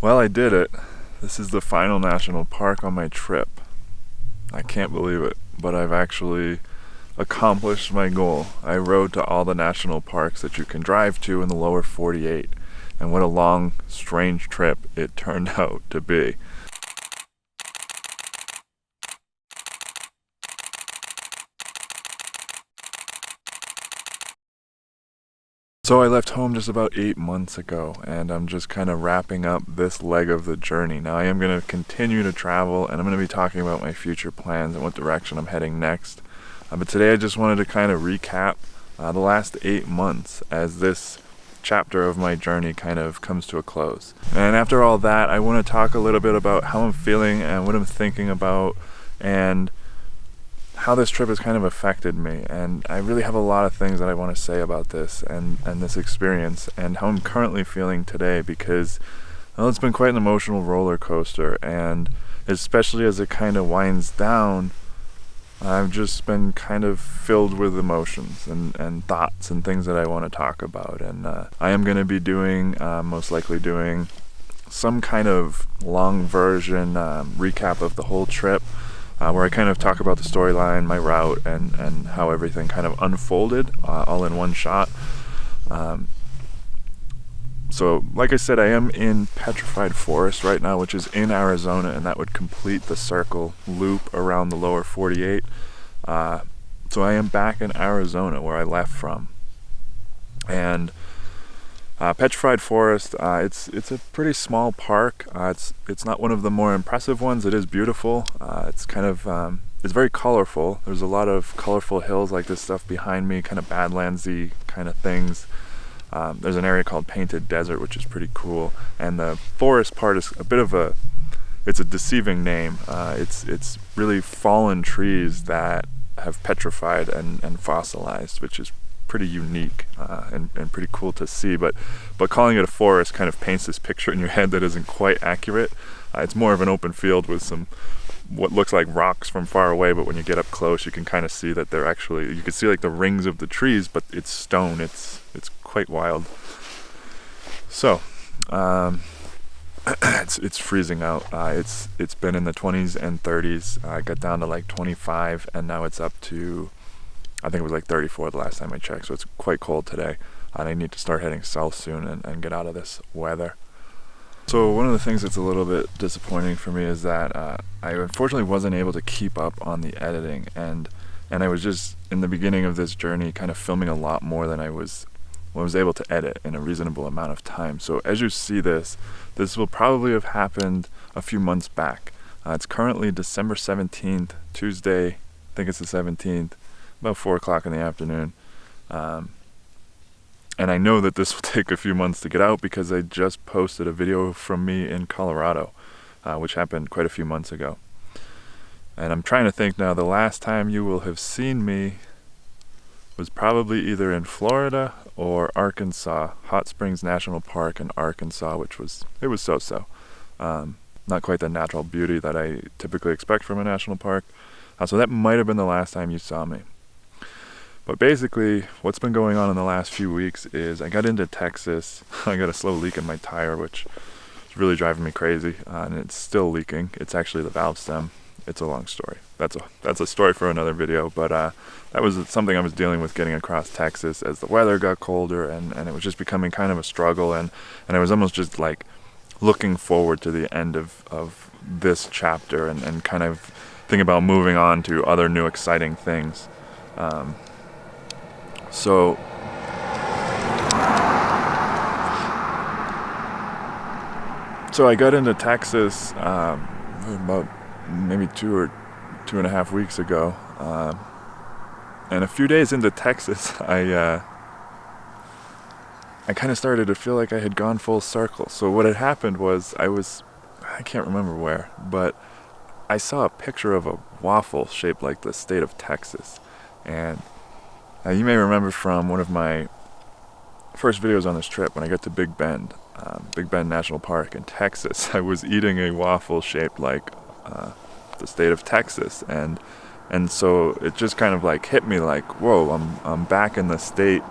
Well, I did it. This is the final national park on my trip. I can't believe it, but I've actually accomplished my goal. I rode to all the national parks that you can drive to in the lower 48, and what a long, strange trip it turned out to be. So I left home just about 8 months ago, and I'm just kind of wrapping up this leg of the journey. Now I am going to continue to travel, and I'm going to be talking about my future plans and what direction I'm heading next. But today I just wanted to kind of recap the last 8 months as this chapter of my journey kind of comes to a close. And after all that, I want to talk a little bit about how I'm feeling and what I'm thinking about and how this trip has kind of affected me. And I really have a lot of things that I want to say about this and this experience and how I'm currently feeling today, because well, it's been quite an emotional roller coaster, and especially as it kind of winds down, I've just been kind of filled with emotions and thoughts and things that I want to talk about. And I am going to be doing, most likely doing some kind of long version recap of the whole trip, where I kind of talk about the storyline, my route, and how everything kind of unfolded all in one shot. So like I said, I am in Petrified Forest right now, which is in Arizona, and that would complete the circle loop around the lower 48. So I am back in Arizona where I left from. And Petrified Forest, it's a pretty small park. It's not one of the more impressive ones. It is beautiful. It's kind of it's very colorful. There's a lot of colorful hills like this stuff behind me, kind of Badlandsy kind of things. There's an area called Painted Desert, which is pretty cool. And the forest part is a bit of it's a deceiving name. It's really fallen trees that have petrified and fossilized, which is pretty unique and pretty cool to see. But calling it a forest kind of paints this picture in your head that isn't quite accurate. It's more of an open field with some what looks like rocks from far away, but when you get up close you can kind of see that they're actually, you can see like the rings of the trees, but it's stone. It's quite wild. So it's freezing out. It's been in the 20s and 30s. I got down to like 25, and now it's up to, I think it was like 34 the last time I checked. So it's quite cold today, and I need to start heading south soon and get out of this weather. So one of the things that's a little bit disappointing for me is that I unfortunately wasn't able to keep up on the editing, and I was just in the beginning of this journey kind of filming a lot more than I was able to edit in a reasonable amount of time. So as you see this will probably have happened a few months back. It's currently December 17th, Tuesday, I think it's the 17th, about 4 o'clock in the afternoon. And I know that this will take a few months to get out because I just posted a video from me in Colorado, which happened quite a few months ago. And I'm trying to think now, the last time you will have seen me was probably either in Florida or Arkansas, Hot Springs National Park in Arkansas, which was so-so. Not quite the natural beauty that I typically expect from a national park. So that might have been the last time you saw me. But basically, what's been going on in the last few weeks is I got into Texas. I got a slow leak in my tire, which is really driving me crazy, and it's still leaking. It's actually the valve stem. It's a long story. That's a story for another video, but that was something I was dealing with getting across Texas as the weather got colder, and it was just becoming kind of a struggle, and I was almost just like looking forward to the end of this chapter and kind of thinking about moving on to other new exciting things. So I got into Texas about maybe 2 or 2.5 weeks ago, and a few days into Texas, I kind of started to feel like I had gone full circle. So what had happened was I can't remember where, but I saw a picture of a waffle shaped like the state of Texas, and you may remember from one of my first videos on this trip when I got to Big Bend National Park in Texas. I was eating a waffle shaped like the state of Texas, and so it just kind of like hit me like, whoa, I'm back in the state,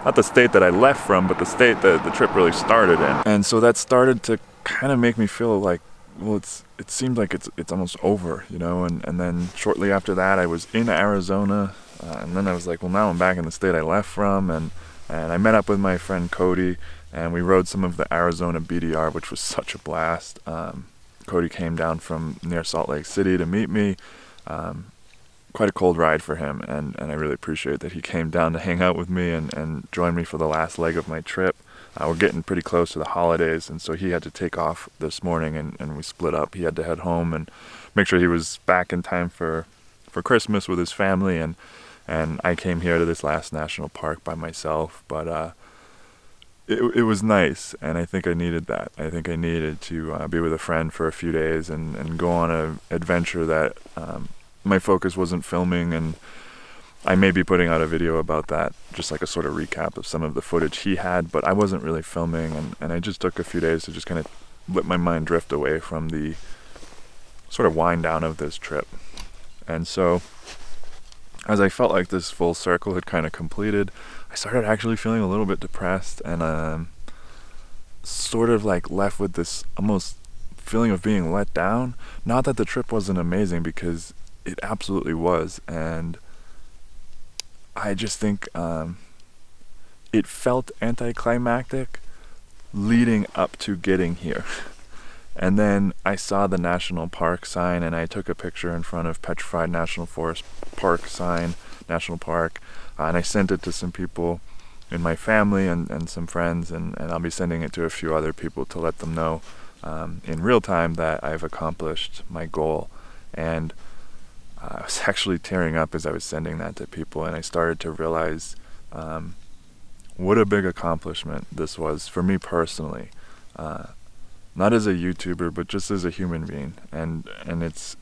not the state that I left from, but the state that the trip really started in. And so that started to kind of make me feel like, well, it seemed like it's almost over, you know. And then shortly after that, I was in Arizona, and then I was like, well, now I'm back in the state I left from, and I met up with my friend Cody, and we rode some of the Arizona BDR, which was such a blast. Cody came down from near Salt Lake City to meet me. Quite a cold ride for him, and I really appreciate that he came down to hang out with me and join me for the last leg of my trip. We're getting pretty close to the holidays, and so he had to take off this morning, and we split up. He had to head home and make sure he was back in time for Christmas with his family, and I came here to this last national park by myself. But it was nice, and I think I needed that. I think I needed to be with a friend for a few days and go on an adventure that my focus wasn't filming, and I may be putting out a video about that, just like a sort of recap of some of the footage he had, but I wasn't really filming, and I just took a few days to just kind of let my mind drift away from the sort of wind down of this trip. And so, as I felt like this full circle had kind of completed, I started actually feeling a little bit depressed, and sort of like left with this almost feeling of being let down. Not that the trip wasn't amazing, because it absolutely was, and I just think it felt anticlimactic leading up to getting here. And then I saw the national park sign, and I took a picture in front of Petrified National Forest National Park, and I sent it to some people in my family and some friends, and I'll be sending it to a few other people to let them know in real time that I've accomplished my goal. And I was actually tearing up as I was sending that to people, and I started to realize what a big accomplishment this was for me personally. Not as a YouTuber, but just as a human being. And it's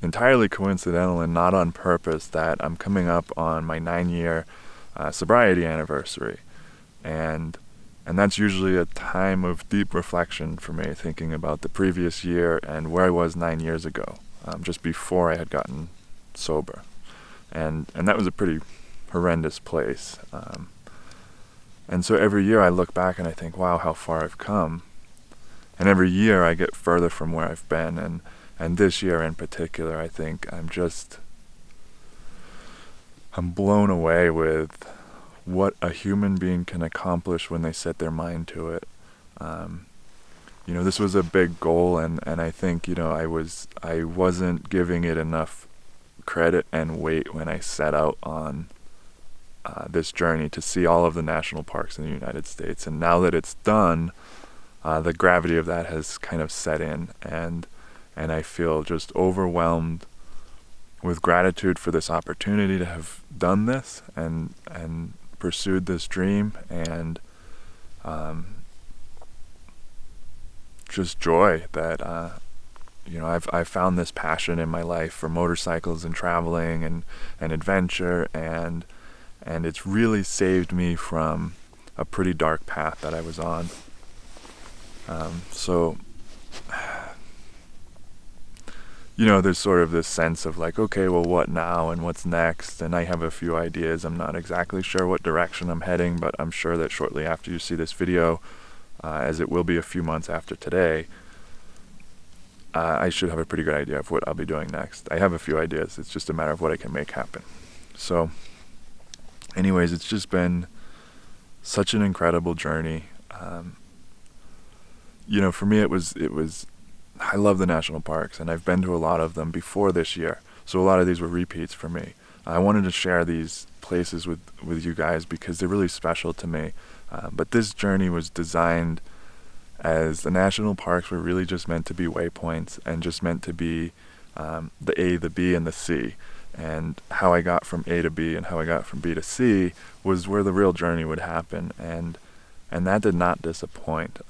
entirely coincidental and not on purpose that I'm coming up on my 9-year sobriety anniversary. And that's usually a time of deep reflection for me, thinking about the previous year and where I was 9 years ago. Just before I had gotten sober, and that was a pretty horrendous place. And so every year I look back and I think, wow, how far I've come. And every year I get further from where I've been, and this year in particular, I think I'm blown away with what a human being can accomplish when they set their mind to it. You know, this was a big goal, and I think, you know, I wasn't giving it enough credit and weight when I set out on this journey to see all of the national parks in the United States. And now that it's done, the gravity of that has kind of set in, and I feel just overwhelmed with gratitude for this opportunity to have done this and pursued this dream, and just joy that you know, I've found this passion in my life for motorcycles and traveling and adventure, and it's really saved me from a pretty dark path that I was on. So you know, there's sort of this sense of like, okay, well, what now and what's next? And I have a few ideas. I'm not exactly sure what direction I'm heading, but I'm sure that shortly after you see this video, as it will be a few months after today, I should have a pretty good idea of what I'll be doing next. I have a few ideas. It's just a matter of what I can make happen. So anyways, it's just been such an incredible journey. You know, for me, it was I love the national parks, and I've been to a lot of them before this year. So a lot of these were repeats for me. I wanted to share these places with you guys because they're really special to me. But this journey was designed as the national parks were really just meant to be waypoints and just meant to be the A, the B, and the C. And how I got from A to B and how I got from B to C was where the real journey would happen. And that did not disappoint.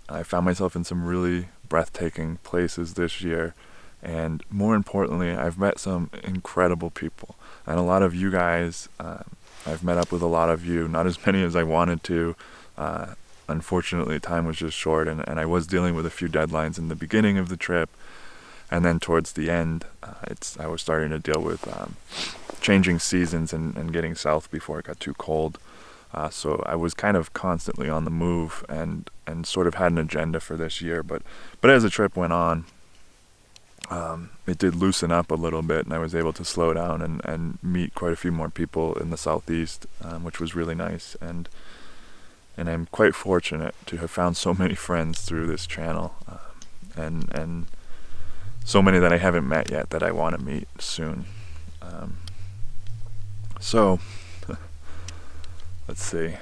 I found myself in some really breathtaking places this year. And more importantly, I've met some incredible people. And a lot of you guys, I've met up with a lot of you, not as many as I wanted to. Unfortunately, time was just short, and I was dealing with a few deadlines in the beginning of the trip. And then towards the end, I was starting to deal with changing seasons and getting south before it got too cold. So I was kind of constantly on the move and sort of had an agenda for this year. But as the trip went on, it did loosen up a little bit, and I was able to slow down and meet quite a few more people in the Southeast, which was really nice. And I'm quite fortunate to have found so many friends through this channel, and so many that I haven't met yet that I want to meet soon. So let's see.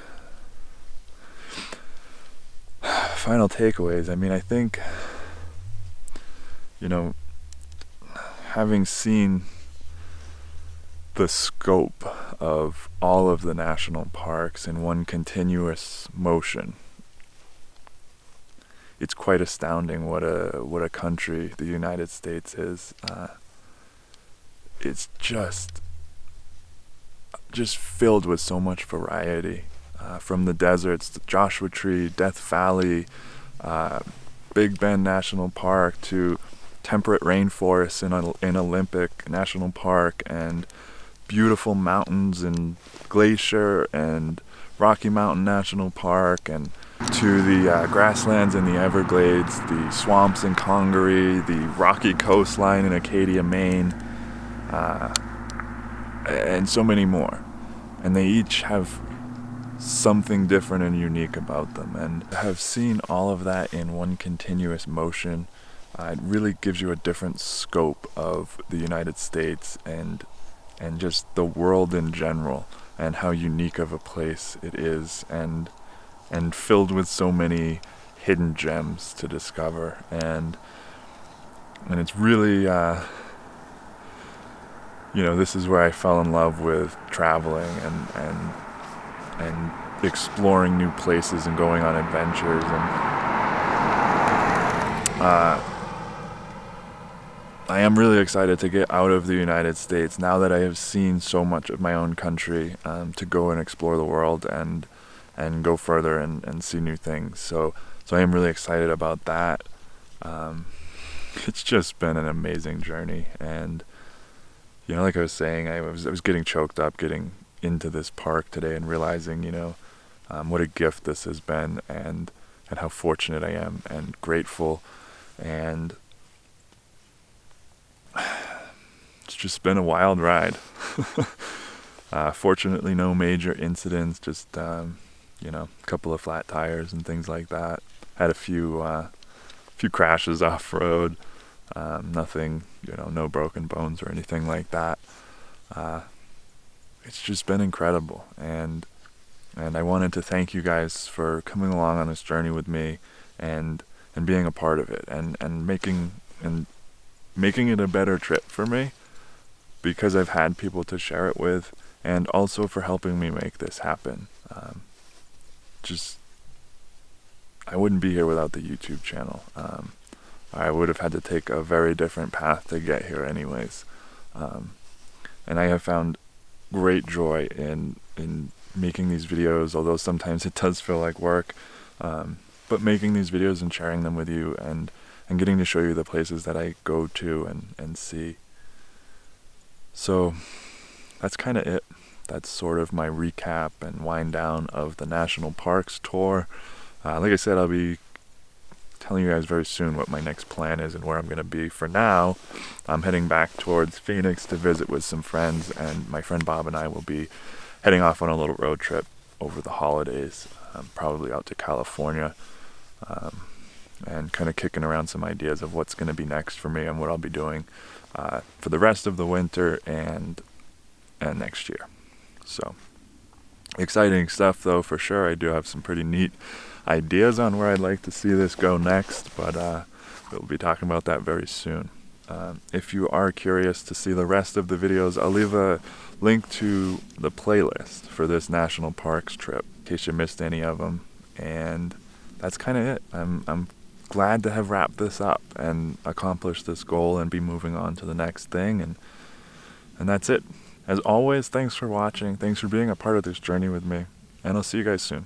Final takeaways. I mean, I think, having seen the scope of all of the national parks in one continuous motion, it's quite astounding what a country the United States is. It's just filled with so much variety, from the deserts, the Joshua Tree, Death Valley, Big Bend National Park, to temperate rainforests in Olympic National Park, and beautiful mountains and glacier and Rocky Mountain National Park, and to the grasslands in the Everglades, the swamps in Congaree, the rocky coastline in Acadia, Maine, and so many more. And they each have something different and unique about them. And I have seen all of that in one continuous motion. It really gives you a different scope of the United States and just the world in general, and how unique of a place it is, and filled with so many hidden gems to discover. And it's really this is where I fell in love with traveling and exploring new places and going on adventures. And I am really excited to get out of the United States now that I have seen so much of my own country, to go and explore the world and go further and see new things. So I am really excited about that. It's just been an amazing journey. And like I was saying, I was getting choked up getting into this park today and realizing, what a gift this has been, and how fortunate I am and grateful. And it's just been a wild ride. Fortunately, no major incidents, just a couple of flat tires and things like that. Had a few crashes off road. Nothing, no broken bones or anything like that. It's just been incredible, and I wanted to thank you guys for coming along on this journey with me, and being a part of it, and making it a better trip for me, because I've had people to share it with, and also for helping me make this happen. I wouldn't be here without the YouTube channel. I would have had to take a very different path to get here anyways. And I have found great joy in making these videos, although sometimes it does feel like work. But making these videos and sharing them with you, and getting to show you the places that I go to and see. So that's kind of it. That's sort of my recap and wind down of the National Parks tour. Like I said, I'll be telling you guys very soon what my next plan is and where I'm going to be. For now, I'm heading back towards Phoenix to visit with some friends, and my friend Bob and I will be heading off on a little road trip over the holidays, probably out to California, and kind of kicking around some ideas of what's going to be next for me and what I'll be doing for the rest of the winter and next year. So exciting stuff, though, for sure. I do have some pretty neat ideas on where I'd like to see this go next, but we'll be talking about that very soon. If you are curious to see the rest of the videos, I'll leave a link to the playlist for this national parks trip in case you missed any of them. And that's kind of it. I'm glad to have wrapped this up and accomplished this goal and be moving on to the next thing, and that's it. As always, thanks for watching, thanks for being a part of this journey with me, and I'll see you guys soon.